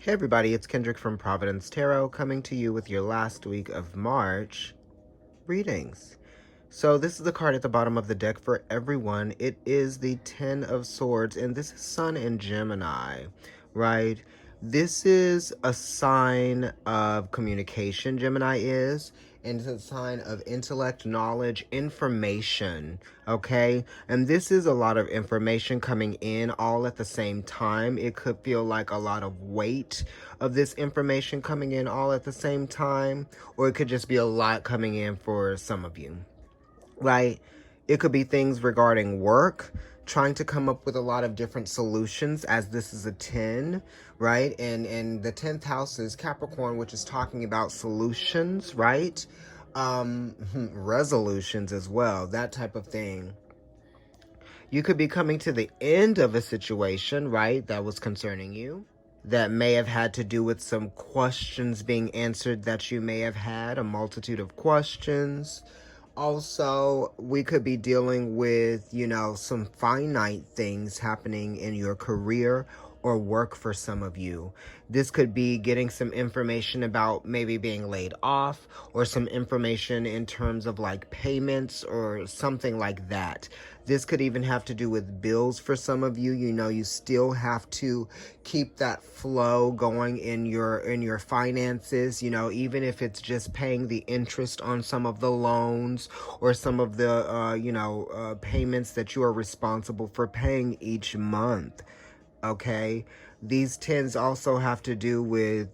Hey everybody, it's Kendrick from Providence Tarot coming to you with your last week of March readings. So this is the card at the bottom of the deck for everyone. It is the Ten of Swords, and this is Sun and Gemini, right? This is a sign of communication, Gemini is, and it's a sign of intellect, knowledge, information, okay? And this is a lot of information coming in all at the same time. It could feel like a lot of weight of this information coming in all at the same time, or it could just be a lot coming in for some of you. Right? It could be things regarding work, trying to come up with a lot of different solutions, as this is a 10, right? And the 10th house is Capricorn, which is talking about solutions, right? Resolutions as well, that type of thing. You could be coming to the end of a situation, right, that was concerning you, that may have had to do with some questions being answered that you may have had, a multitude of questions. Also, we could be dealing with, some finite things happening in your career or work for some of you. This could be getting some information about maybe being laid off, or some information in terms of like payments or something like that. This could even have to do with bills for some of you. You still have to keep that flow going in your finances, even if it's just paying the interest on some of the loans or some of the payments that you are responsible for paying each month. Okay, these tens also have to do with,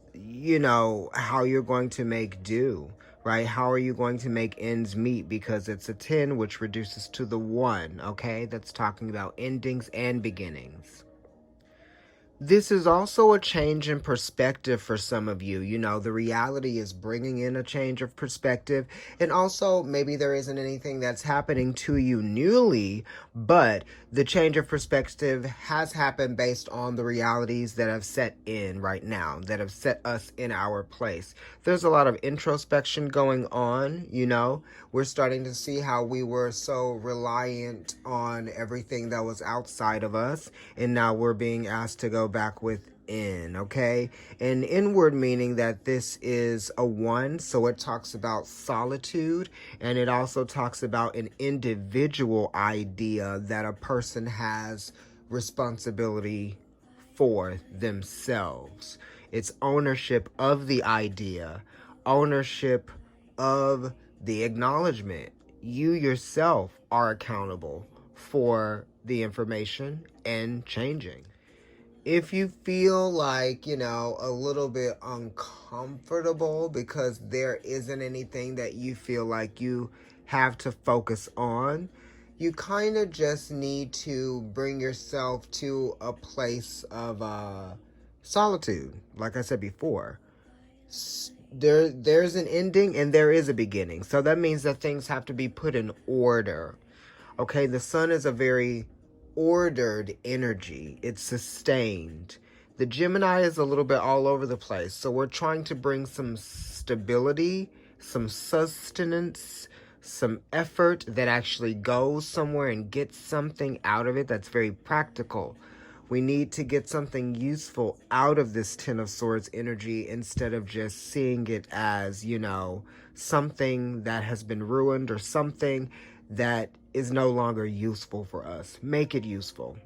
how you're going to make do, right? How are you going to make ends meet? Because it's a 10, which reduces to the 1, okay? That's talking about endings and beginnings. This is also a change in perspective for some of you. The reality is bringing in a change of perspective. And also, maybe there isn't anything that's happening to you newly, but the change of perspective has happened based on the realities that have set in right now, that have set us in our place. There's a lot of introspection going on, We're starting to see how we were so reliant on everything that was outside of us, and now we're being asked to go back within, okay? An inward meaning that this is a 1, so it talks about solitude, and it also talks about an individual idea that a person has responsibility for themselves. It's ownership of the idea, ownership of the acknowledgement. You yourself are accountable for the information and changing. If you feel like, a little bit uncomfortable because there isn't anything that you feel like you have to focus on, you kind of just need to bring yourself to a place of solitude. Like I said before, there's an ending and there is a beginning. So that means that things have to be put in order. Okay, the sun is a very ordered energy. It's sustained. The Gemini is a little bit all over the place. So we're trying to bring some stability, some sustenance, some effort that actually goes somewhere and gets something out of it that's very practical. We need to get something useful out of this Ten of Swords energy instead of just seeing it as, something that has been ruined or something that is no longer useful for us. Make it useful.